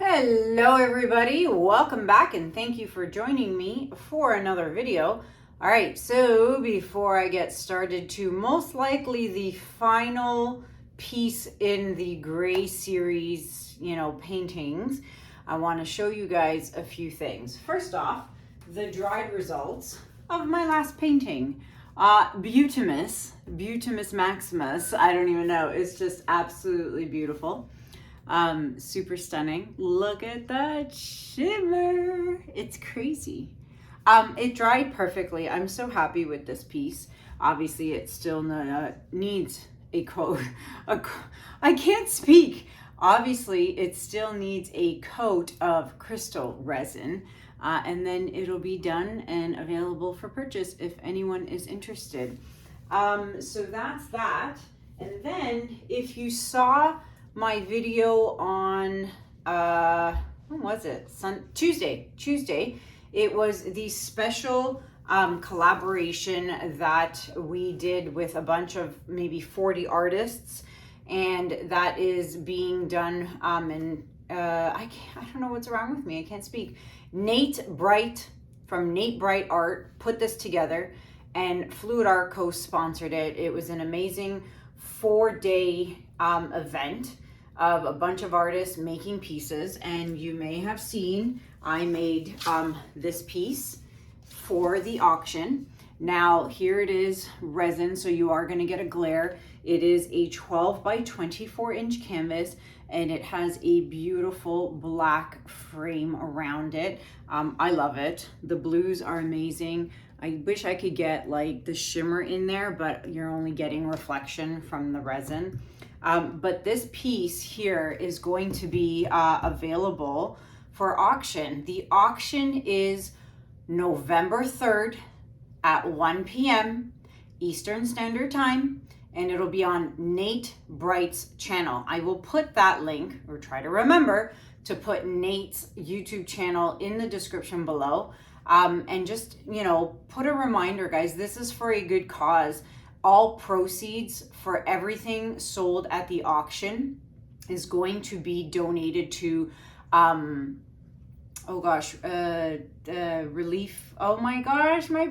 Hello everybody, welcome back and thank you for joining me for another video. All right, so before I get started to most likely the final piece in the gray series, paintings, I want to show you guys a few things. First off, the dried results of my last painting. Butamus Maximus, I don't even know, it's just absolutely beautiful. Super stunning. Look at that shimmer. It's crazy. It dried perfectly. I'm so happy with this piece. Obviously it still needs a coat. I can't speak. Obviously it still needs a coat of crystal resin, and then it'll be done and available for purchase if anyone is interested. So that's that. And then if you saw my video on when was it? Tuesday. It was the special collaboration that we did with a bunch of maybe 40 artists, and that is being done I don't know what's wrong with me, I can't speak. Nate Bright from Nate Bright Art put this together, and Fluid Art co-sponsored it. It was an amazing 4-day event of a bunch of artists making pieces, and you may have seen I made this piece for the auction. Now here it is resin, so you are going to get a glare. It is a 12 by 24 inch canvas, and it has a beautiful black frame around it. I love it. The blues are amazing. I wish I could get like the shimmer in there, but you're only getting reflection from the resin. But this piece here is going to be available for auction. The auction is November 3rd at 1 p.m. Eastern Standard Time, and it'll be on Nate Bright's channel. I will put that link, or try to remember to put Nate's YouTube channel in the description below. And just, put a reminder, guys, this is for a good cause. All proceeds for everything sold at the auction is going to be donated to, relief. Oh my gosh, my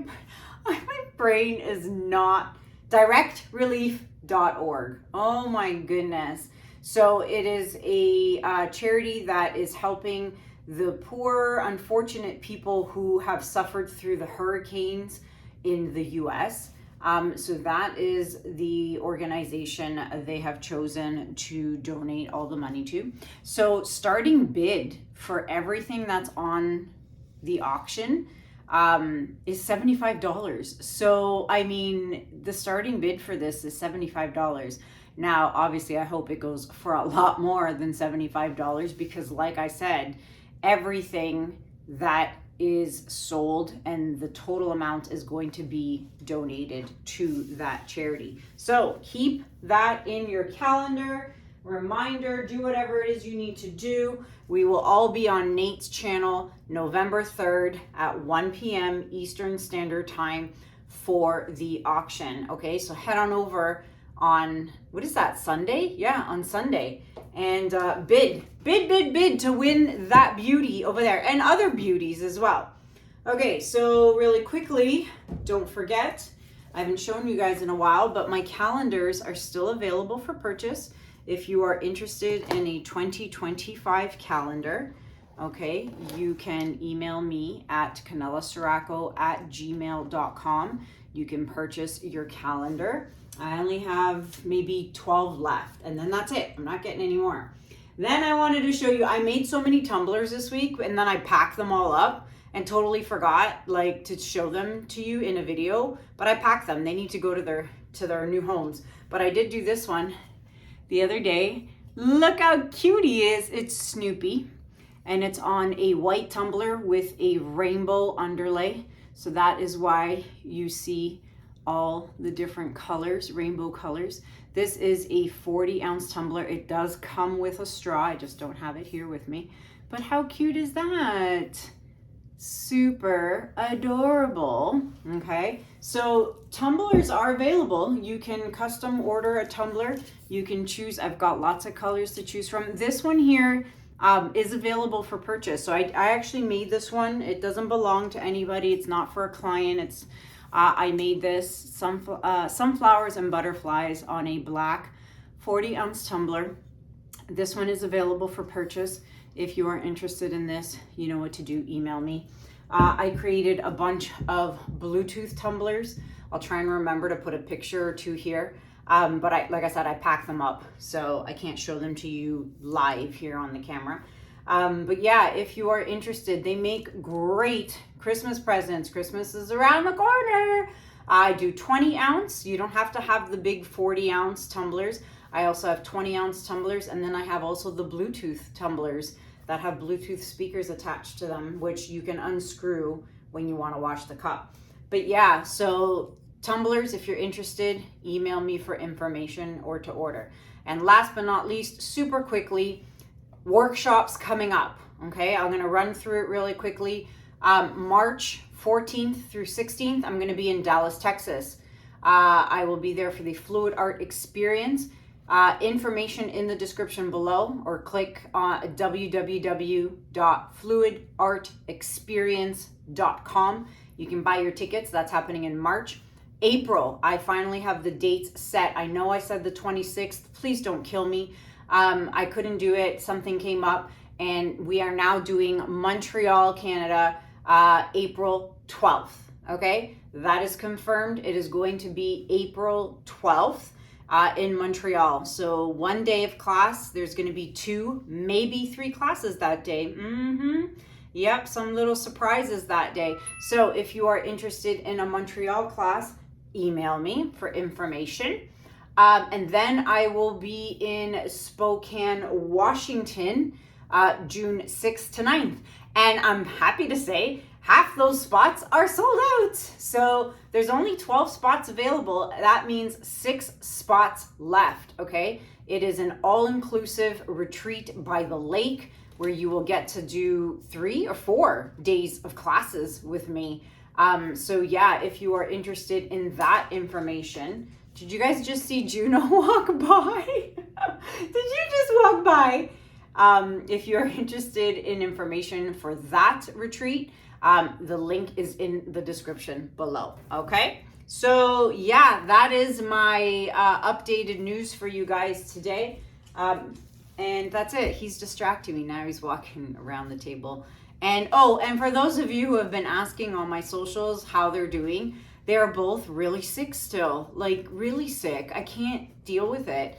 brain is not, directrelief.org. Oh my goodness. So it is a charity that is helping the poor, unfortunate people who have suffered through the hurricanes in the US. So that is the organization they have chosen to donate all the money to. So starting bid for everything that's on the auction is $75. So, I mean, the starting bid for this is $75. Now, obviously, I hope it goes for a lot more than $75 because, like I said, everything that is sold and the total amount is going to be donated to that charity. So keep that in your calendar, reminder, do whatever it is you need to do. We will all be on Nate's channel November 3rd at 1 p.m. Eastern Standard Time for the auction. Okay, so head on over on, what is that, Sunday? Yeah, on Sunday. And bid to win that beauty over there and other beauties as well. Okay, so really quickly, don't forget, I haven't shown you guys in a while, but my calendars are still available for purchase. If you are interested in a 2025 calendar, okay, you can email me at kanellaciraco@gmail.com. You can purchase your calendar. I only have maybe 12 left, and then that's it. I'm not getting any more. Then I wanted to show you, I made so many tumblers this week, and then I packed them all up and totally forgot to show them to you in a video, but I packed them. They need to go to their new homes. But I did do this one the other day. Look how cute he is. It's Snoopy, and it's on a white tumbler with a rainbow underlay. So that is why you see all the different colors, rainbow colors. This is a 40-ounce tumbler. It does come with a straw. I just don't have it here with me. But how cute is that? Super adorable. Okay, so tumblers are available. You can custom order a tumbler. You can choose. I've got lots of colors to choose from. This one here is available for purchase. So I actually made this one. It doesn't belong to anybody. It's not for a client. It's I made this sunflowers and butterflies on a black 40-ounce tumbler. This one is available for purchase. If you are interested in this, you know what to do. Email me. I created a bunch of Bluetooth tumblers. I'll try and remember to put a picture or two here. But like I said, I packed them up, so I can't show them to you live here on the camera. But yeah, if you are interested, they make great Christmas presents. Christmas is around the corner. I do 20 ounce. You don't have to have the big 40-ounce tumblers. I also have 20-ounce tumblers, and then I have also the Bluetooth tumblers that have Bluetooth speakers attached to them, which you can unscrew when you want to wash the cup. But yeah, so tumblers, if you're interested, email me for information or to order. And last but not least, super quickly, workshops coming up. Okay, I'm going to run through it really quickly. March 14th through 16th, I'm going to be in Dallas, Texas. I will be there for the Fluid Art Experience. Information in the description below, or click on www.fluidartexperience.com. You can buy your tickets. That's happening in March. April, I finally have the dates set. I know I said the 26th. Please don't kill me. I couldn't do it. Something came up, and we are now doing Montreal, Canada, April 12th. Okay, that is confirmed. It is going to be April 12th. In Montreal. So 1 day of class, there's going to be 2, maybe 3 classes that day. Yep, some little surprises that day. So if you are interested in a Montreal class, email me for information. And then I will be in Spokane, Washington, June 6th to 9th. And I'm happy to say half those spots are sold out. So there's only 12 spots available. That means 6 spots left, okay? It is an all-inclusive retreat by the lake where you will get to do 3 or 4 days of classes with me. So yeah, if you are interested in that information, did you guys just see Juno walk by? Did you just walk by? If you're interested in information for that retreat, the link is in the description below. Okay, so yeah, that is my updated news for you guys today. And that's it. He's distracting me now. He's walking around the table. And oh, and for those of you who have been asking on my socials how they're doing, they are both really sick still, like really sick. I can't deal with it.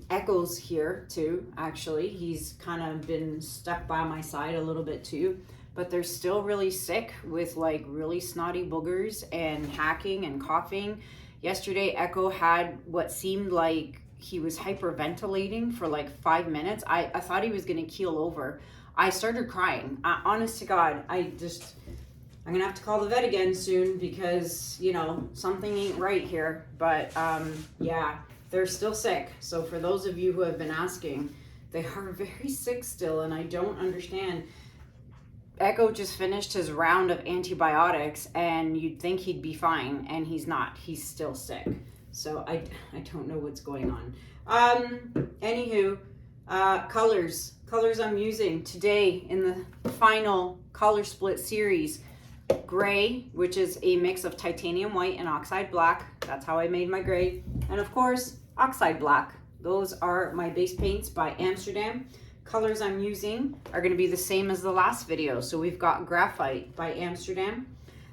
Echo's here too, actually. He's kind of been stuck by my side a little bit too, but they're still really sick with like really snotty boogers and hacking and coughing. Yesterday, Echo had what seemed like he was hyperventilating for like 5 minutes. I thought he was gonna keel over. I started crying. Honest to God, I'm gonna have to call the vet again soon because, you know, something ain't right here. But yeah, they're still sick. So for those of you who have been asking, they are very sick still, and I don't understand. Echo just finished his round of antibiotics, and you'd think he'd be fine, and he's not. He's still sick. So I don't know what's going on. Anywho, colors I'm using today in the final color split series. Gray, which is a mix of titanium white and oxide black. That's how I made my gray. And of course, oxide black. Those are my base paints by Amsterdam. Colors I'm using are going to be the same as the last video. So we've got Graphite by Amsterdam.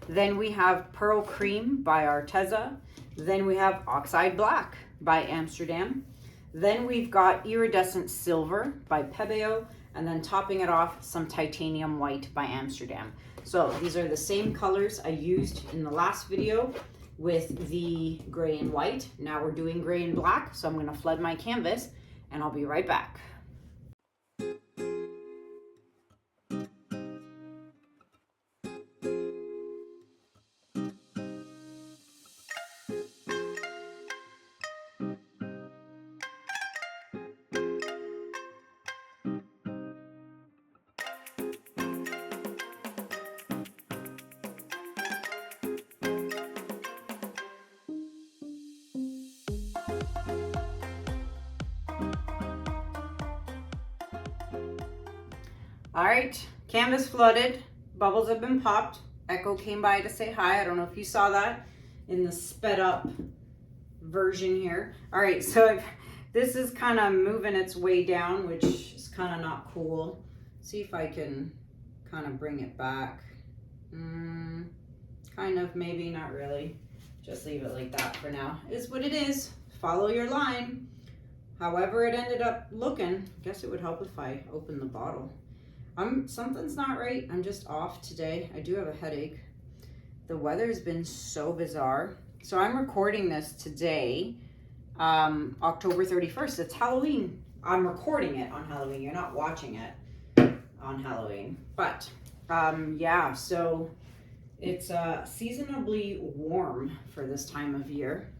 Then we have Pearl Cream by Arteza. Then we have Oxide Black by Amsterdam. Then we've got Iridescent Silver by Pebeo. And then topping it off, some Titanium White by Amsterdam. So these are the same colors I used in the last video with the gray and white. Now we're doing gray and black. So I'm going to flood my canvas and I'll be right back. All right, canvas flooded. Bubbles have been popped. Echo came by to say hi. I don't know if you saw that in the sped up version here. All right, so this is kind of moving its way down, which is kind of not cool. See if I can kind of bring it back. Kind of, maybe, not really. Just leave it like that for now. It is what it is. Follow your line. However it ended up looking. I guess it would help if I open the bottle. Something's not right. I'm just off today. I do have a headache. The weather's been so bizarre. So I'm recording this today, October 31st. It's Halloween. I'm recording it on Halloween. You're not watching it on Halloween. But yeah, so it's seasonably warm for this time of year.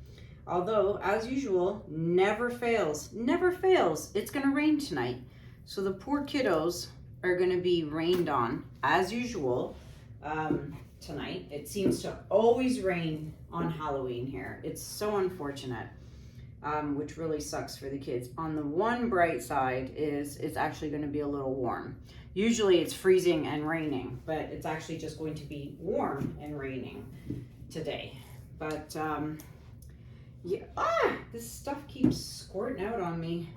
Although, as usual, never fails, it's gonna rain tonight. So the poor kiddos are gonna be rained on, as usual, tonight. It seems to always rain on Halloween here. It's so unfortunate, which really sucks for the kids. On the one bright side is it's actually gonna be a little warm. Usually it's freezing and raining, but it's actually just going to be warm and raining today. But yeah, this stuff keeps squirting out on me.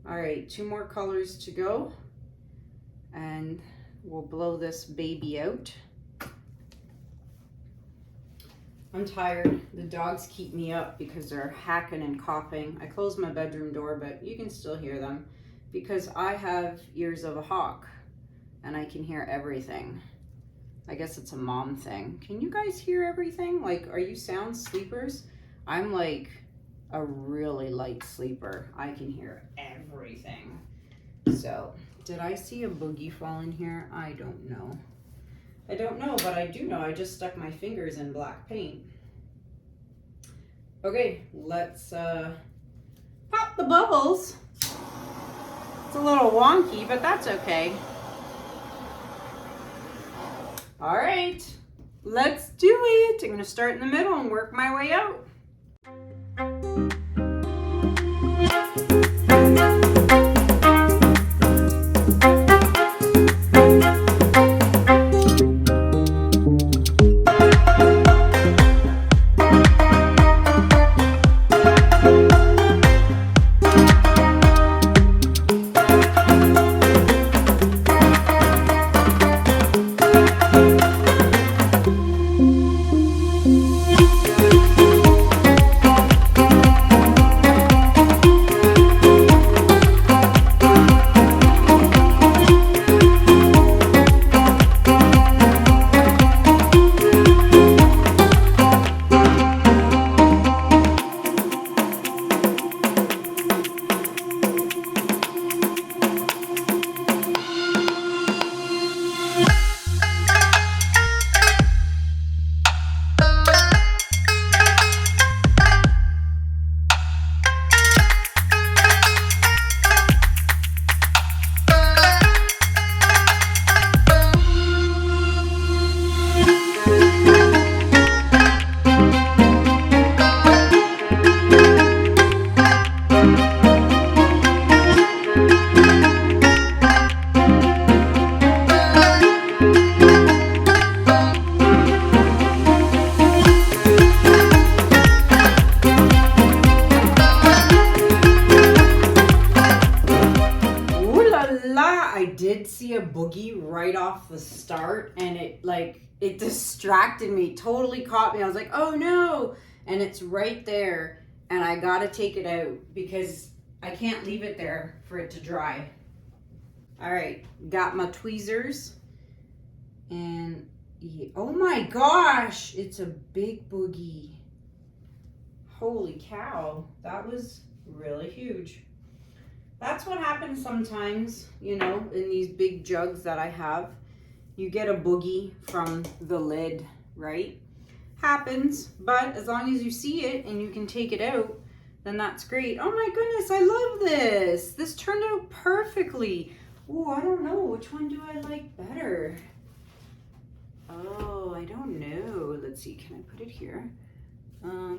All right, 2 more colors to go, and we'll blow this baby out. I'm tired. The dogs keep me up because they're hacking and coughing. I closed my bedroom door, but you can still hear them because I have ears of a hawk and I can hear everything. I guess it's a mom thing. Can you guys hear everything? Like, are you sound sleepers? I'm like a really light sleeper. I can hear everything. So, did I see a boogie fall in here? I don't know. I don't know, but I do know I just stuck my fingers in black paint. Okay, let's pop the bubbles. It's a little wonky, but that's okay. All right, let's do it. I'm gonna start in the middle and work my way out. Boogie right off the start, and it distracted me, totally caught me. I was like, oh no, and it's right there, and I gotta take it out because I can't leave it there for it to dry. All right, got my tweezers, and oh my gosh, it's a big boogie. Holy cow, that was really huge. That's what happens sometimes, you know, in these big jugs that I have. You get a boogie from the lid, right? Happens, but as long as you see it and you can take it out, then that's great. Oh my goodness, I love this. This turned out perfectly. Oh, I don't know. Which one do I like better? Oh, I don't know. Let's see, can I put it here?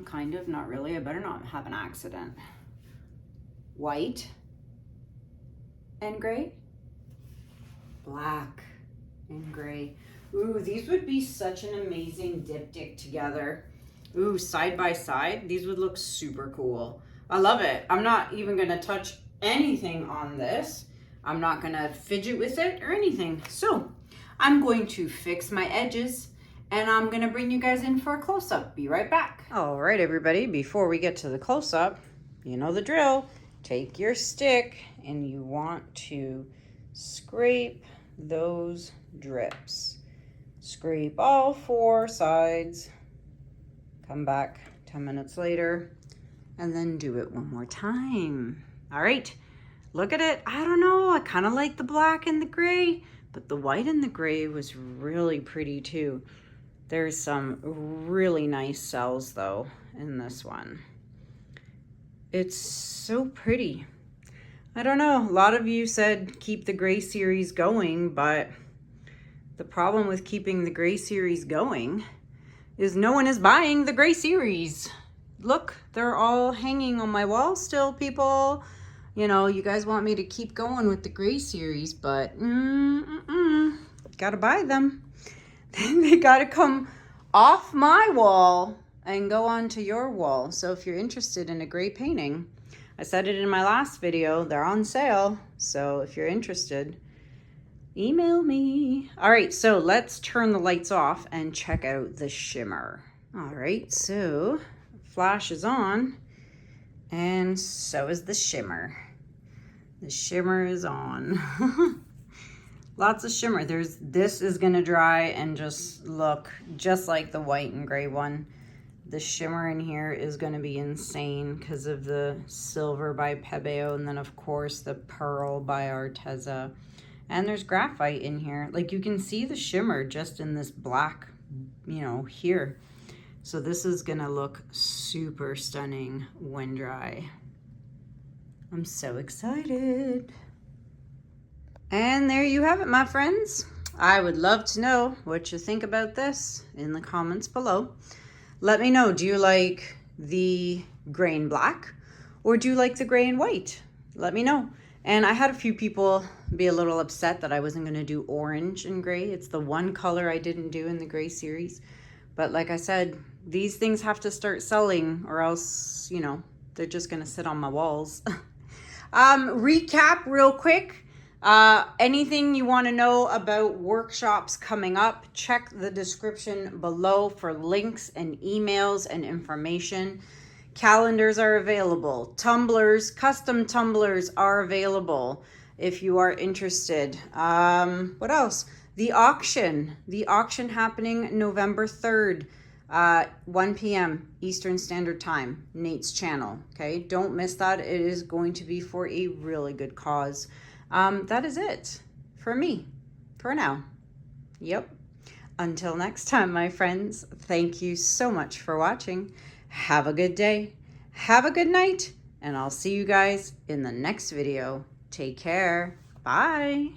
Kind of, not really. I better not have an accident. White and gray. black and gray. Ooh, these would be such an amazing diptych together. Ooh, side by side, these would look super cool. I love it. I'm not even gonna touch anything on this. I'm not gonna fidget with it or anything. So I'm going to fix my edges and I'm gonna bring you guys in for a close-up. Be right back. All right, everybody, before we get to the close-up, you know the drill. Take your stick and you want to scrape those drips. Scrape all 4 sides. Come back 10 minutes later and then do it one more time. All right, look at it. I don't know, I kind of like the black and the gray, but the white and the gray was really pretty too. There's some really nice cells though in this one. It's so pretty. I don't know, a lot of you said keep the gray series going, but the problem with keeping the gray series going is no one is buying the gray series. Look, they're all hanging on my wall still, people. You know, you guys want me to keep going with the gray series, but gotta buy them. They gotta come off my wall and go onto your wall. So if you're interested in a gray painting, I said it in my last video, they're on sale. So if you're interested, email me. All right, so let's turn the lights off and check out the shimmer. All right, so flash is on and so is the shimmer. The shimmer is on. Lots of shimmer. This is gonna dry and just look just like the white and gray one. The shimmer in here is gonna be insane because of the silver by Pebeo and then of course the pearl by Arteza. And there's graphite in here. Like you can see the shimmer just in this black, you know, here. So this is gonna look super stunning when dry. I'm so excited. And there you have it, my friends. I would love to know what you think about this in the comments below. Let me know, do you like the gray and black or do you like the gray and white? Let me know. And I had a few people be a little upset that I wasn't gonna do orange and gray. It's the one color I didn't do in the gray series. But like I said, these things have to start selling or else, you know, they're just gonna sit on my walls. Recap real quick. Anything you wanna know about workshops coming up, check the description below for links and emails and information. Calendars are available. Tumblers, custom tumblers are available if you are interested. What else? The auction happening November 3rd, 1 p.m. Eastern Standard Time, Nate's channel. Okay, don't miss that. It is going to be for a really good cause. That is it for me for now. Yep. Until next time, my friends, thank you so much for watching. Have a good day, have a good night, and I'll see you guys in the next video. Take care. Bye.